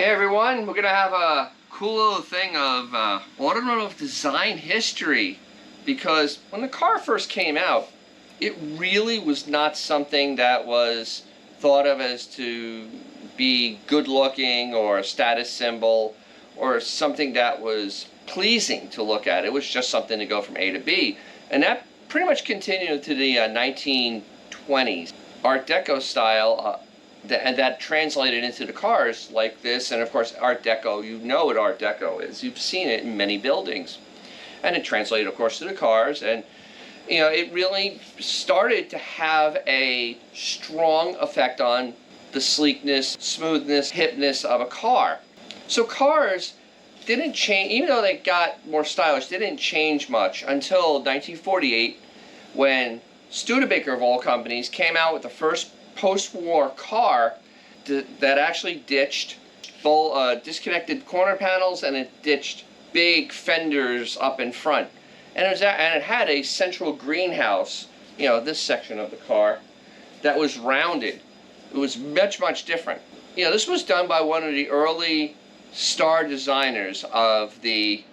Hey everyone, we're going to have a cool little thing of automotive design history, because when the car first came out, it really was not something that was thought of as to be good looking or a status symbol or something that was pleasing to look at. It was just something to go from A to B. And that pretty much continued to the 1920s. Art Deco style, and that translated into the cars like this, and of course Art Deco, you know what Art Deco is. You've seen it in many buildings. And it translated, of course, to the cars, and you know, it really started to have a strong effect on the sleekness, smoothness, hipness of a car. So cars didn't change, even though they got more stylish, they didn't change much until 1948, when Studebaker, of all companies, came out with the first post-war car that actually ditched disconnected corner panels, and it ditched big fenders up in front. And it had a central greenhouse, you know, this section of the car, that was rounded. It was much, much different. You know, this was done by one of the early star designers of the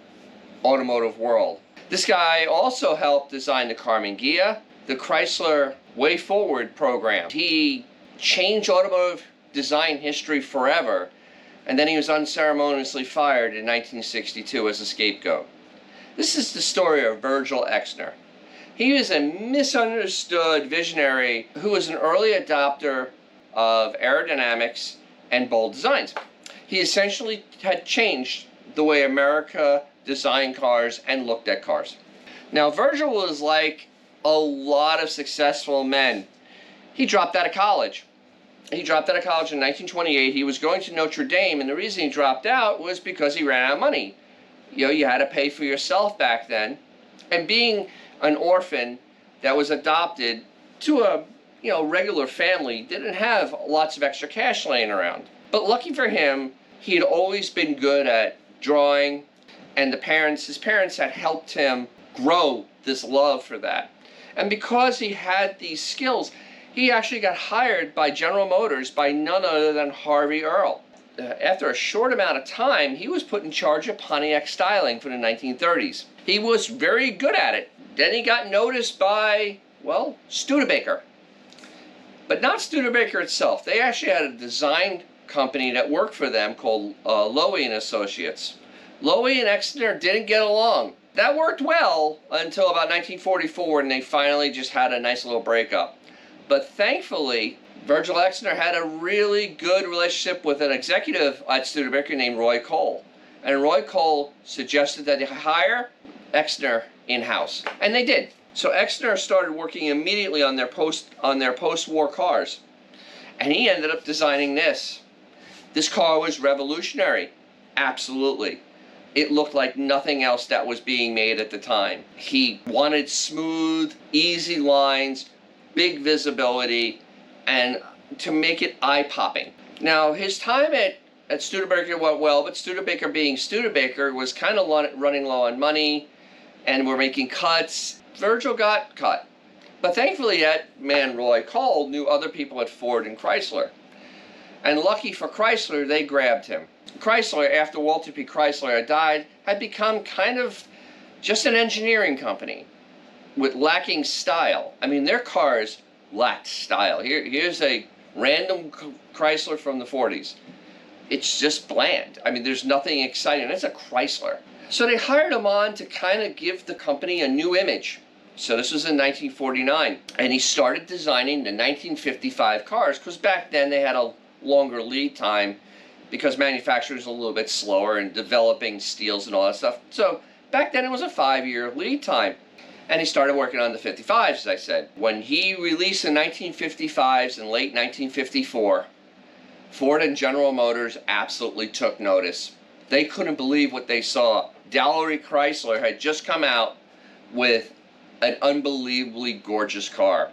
automotive world. This guy also helped design the Karmann Ghia, the Chrysler Way Forward program. He changed automotive design history forever, and then he was unceremoniously fired in 1962 as a scapegoat. This is the story of Virgil Exner. He was a misunderstood visionary who was an early adopter of aerodynamics and bold designs. He essentially had changed the way America designed cars and looked at cars. Now, Virgil was like a lot of successful men. He dropped out of college. He dropped out of college in 1928. He was going to Notre Dame, and the reason he dropped out was because he ran out of money. You know, you had to pay for yourself back then. And being an orphan that was adopted to a, you know, regular family, didn't have lots of extra cash laying around. But lucky for him, he had always been good at drawing, and his parents had helped him grow this love for that. And because he had these skills, he actually got hired by General Motors by none other than Harvey Earl. After a short amount of time, he was put in charge of Pontiac styling for the 1930s. He was very good at it. Then he got noticed by, well, Studebaker. But not Studebaker itself. They actually had a design company that worked for them called Lowy and Associates. Lowy and Exner didn't get along. That worked well until about 1944, when they finally just had a nice little breakup. But thankfully, Virgil Exner had a really good relationship with an executive at Studebaker named Roy Cole. And Roy Cole suggested that they hire Exner in-house. And they did. So Exner started working immediately on their post-war cars. And he ended up designing this. This car was revolutionary. Absolutely. It looked like nothing else that was being made at the time. He wanted smooth, easy lines, big visibility, and to make it eye-popping. Now, his time at Studebaker went well, but Studebaker, being Studebaker, was kind of running low on money, and were making cuts. Virgil got cut. But thankfully, that man, Roy Cole, knew other people at Ford and Chrysler. And lucky for Chrysler, they grabbed him. Chrysler, after Walter P. Chrysler had died, had become kind of just an engineering company with lacking style. I mean, their cars lacked style. Here's a random Chrysler from the 40s. It's just bland. I mean, there's nothing exciting. It's a Chrysler. So they hired him on to kind of give the company a new image. So this was in 1949. And he started designing the 1955 cars, because back then they had a longer lead time, because manufacturers were a little bit slower in developing steels and all that stuff. So back then it was a 5-year lead time. And he started working on the 55s, as I said. When he released the 1955s in late 1954, Ford and General Motors absolutely took notice. They couldn't believe what they saw. Dowlery Chrysler had just come out with an unbelievably gorgeous car.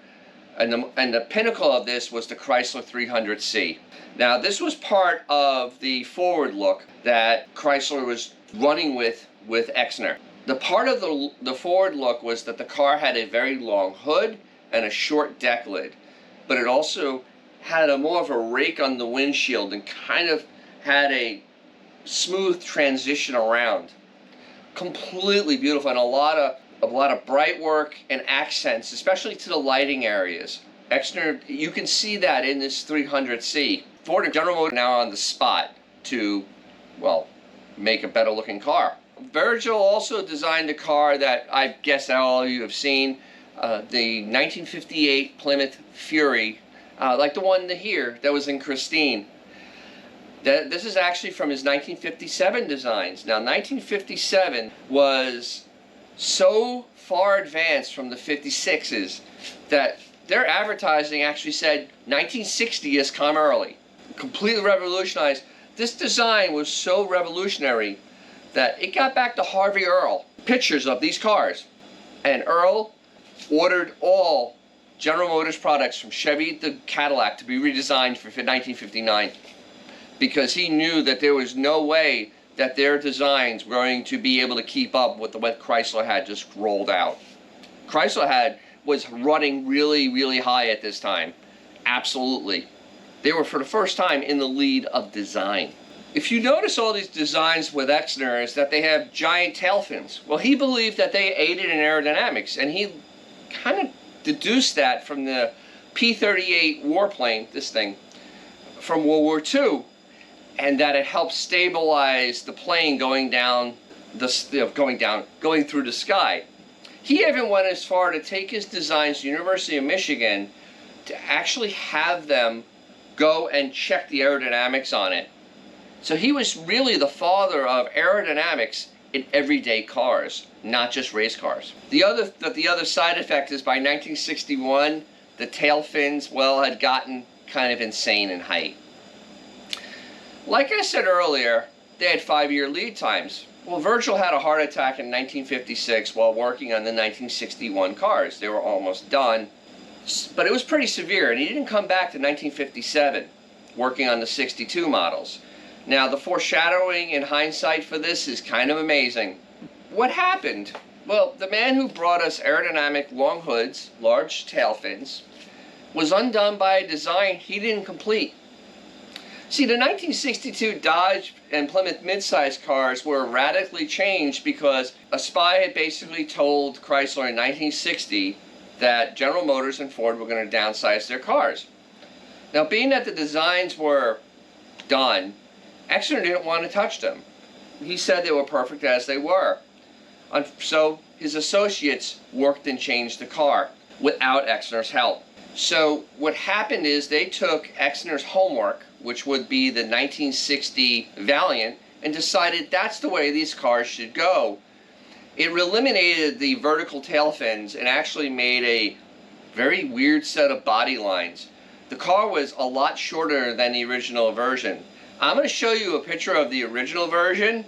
And the pinnacle of this was the Chrysler 300C. Now, this was part of the forward look that Chrysler was running with Exner. The part of the forward look was that the car had a very long hood and a short deck lid, but it also had more of a rake on the windshield and kind of had a smooth transition around. Completely beautiful, and a lot of bright work and accents, especially to the lighting areas. Exner, you can see that in this 300C. Ford and General Motors are now on the spot to, well, make a better looking car. Virgil also designed a car that I guess all of you have seen, the 1958 Plymouth Fury, like the one here that was in Christine. This is actually from his 1957 designs. Now, 1957 was so far advanced from the 56s that their advertising actually said 1960 is come early. Completely revolutionized. This design was so revolutionary that it got back to Harvey Earl pictures of these cars. And Earl ordered all General Motors products from Chevy to Cadillac to be redesigned for 1959. Because he knew that there was no way that their designs were going to be able to keep up with what Chrysler had just rolled out. Chrysler was running really, really high at this time. Absolutely. They were for the first time in the lead of design. If you notice all these designs with Exner is that they have giant tail fins. Well, he believed that they aided in aerodynamics, and he kind of deduced that from the P-38 warplane, this thing, from World War II, and that it helped stabilize the plane going through the sky. He even went as far to take his designs to the University of Michigan to actually have them go and check the aerodynamics on it. So he was really the father of aerodynamics in everyday cars, not just race cars. The other side effect is by 1961, the tail fins, well, had gotten kind of insane in height. Like I said earlier, they had 5-year lead times. Well, Virgil had a heart attack in 1956 while working on the 1961 cars. They were almost done, but it was pretty severe, and he didn't come back to 1957 working on the 62 models. Now, the foreshadowing in hindsight for this is kind of amazing. What happened? Well, the man who brought us aerodynamic long hoods, large tail fins, was undone by a design he didn't complete. See, the 1962 Dodge and Plymouth midsize cars were radically changed because a spy had basically told Chrysler in 1960 that General Motors and Ford were going to downsize their cars. Now, being that the designs were done, Exner didn't want to touch them. He said they were perfect as they were. So his associates worked and changed the car without Exner's help. So what happened is they took Exner's homework, which would be the 1960 Valiant, and decided that's the way these cars should go. It eliminated the vertical tail fins and actually made a very weird set of body lines. The car was a lot shorter than the original version. I'm going to show you a picture of the original version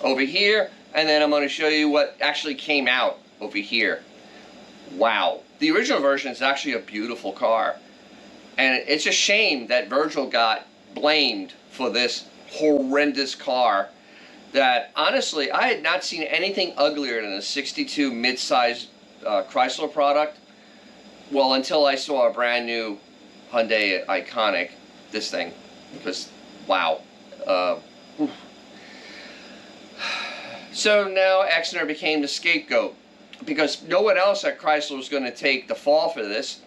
over here, and then I'm going to show you what actually came out over here. Wow. The original version is actually a beautiful car. And it's a shame that Virgil got blamed for this horrendous car that, honestly, I had not seen anything uglier than a 62 midsize Chrysler product. Well, until I saw a brand new Hyundai Iconic, this thing. Because, wow. So now Exner became the scapegoat because no one else at Chrysler was going to take the fall for this.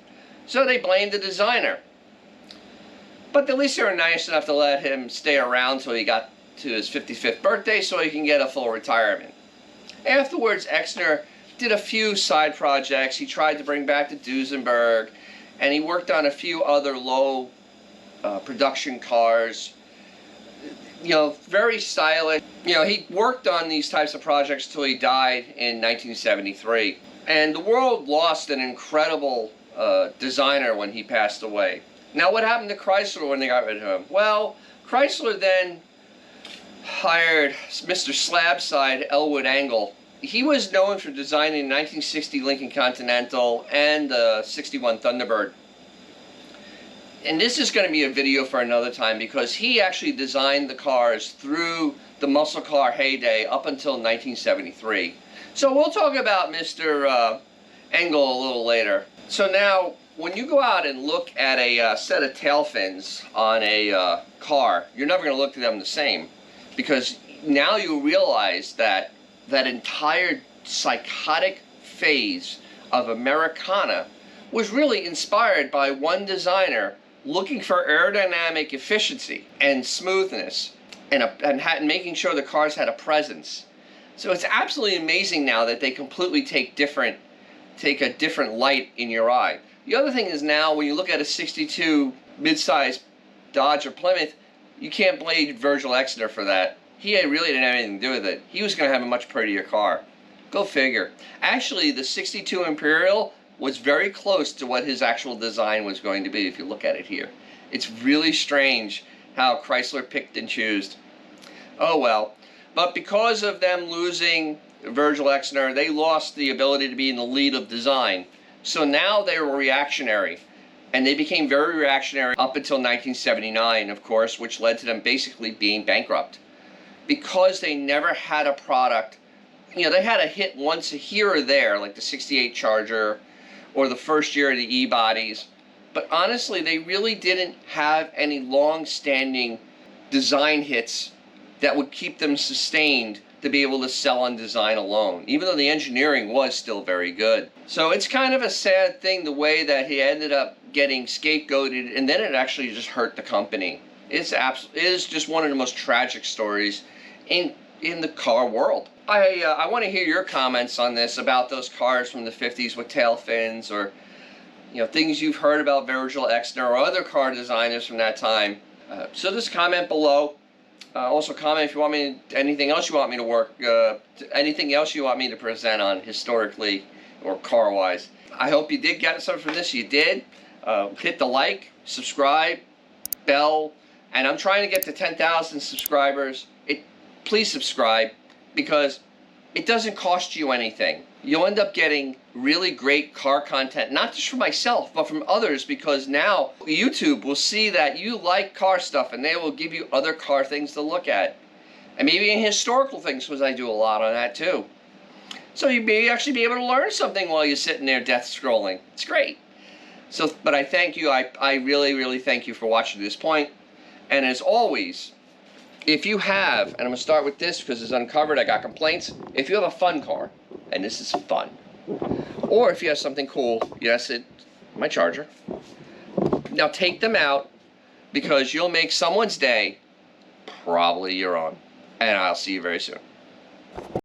So they blamed the designer. But at least they were nice enough to let him stay around till he got to his 55th birthday so he can get a full retirement. Afterwards, Exner did a few side projects. He tried to bring back the Duesenberg, and he worked on a few other low production cars. You know, very stylish. You know, he worked on these types of projects till he died in 1973. And the world lost an incredible designer when he passed away. Now, what happened to Chrysler when they got rid of him? Well, Chrysler then hired Mr. Slabside Elwood Angle. He was known for designing the 1960 Lincoln Continental and the 61 Thunderbird. And this is going to be a video for another time because he actually designed the cars through the muscle car heyday up until 1973. So we'll talk about Mr. Engel a little later. So now, when you go out and look at a set of tail fins on a car, you're never going to look at them the same. because now you realize that that entire psychotic phase of Americana was really inspired by one designer looking for aerodynamic efficiency and smoothness and making sure the cars had a presence. So it's absolutely amazing now that they completely take a different light in your eye. The other thing is now when you look at a 62 midsize Dodge or Plymouth, you can't blame Virgil Exner for that. He really didn't have anything to do with it. He was going to have a much prettier car. Go figure. Actually, the 62 Imperial was very close to what his actual design was going to be if you look at it here. It's really strange how Chrysler picked and chose. Oh well. But because of them losing Virgil Exner, they lost the ability to be in the lead of design. So now they were reactionary. And they became very reactionary up until 1979, of course, which led to them basically being bankrupt. Because they never had a product, you know, they had a hit once here or there, like the 68 Charger or the first year of the E-bodies. But honestly, they really didn't have any long-standing design hits that would keep them sustained to be able to sell on design alone, even though the engineering was still very good. So it's kind of a sad thing the way that he ended up getting scapegoated, and then it actually just hurt the company. It is just one of the most tragic stories in the car world. I want to hear your comments on this about those cars from the 50s with tail fins, or things you've heard about Virgil Exner or other car designers from that time. So just comment below. Also comment if you want me to, anything else you want me to anything else you want me to present on historically or car-wise. I hope you did get something from this. You did. Hit the like, subscribe, bell, and I'm trying to get to 10,000 subscribers. Please subscribe, because it doesn't cost you anything. You'll end up getting really great car content, not just from myself, but from others, because now YouTube will see that you like car stuff and they will give you other car things to look at. And maybe historical things, because I do a lot on that too. So you may actually be able to learn something while you're sitting there death scrolling. It's great. So, but I thank you. I really, really thank you for watching to this point. And as always, if you have, and I'm going to start with this because it's uncovered, I got complaints. If you have a fun car, and this is fun, or if you have something cool, yes, my Charger. Now take them out, because you'll make someone's day, probably your own. And I'll see you very soon.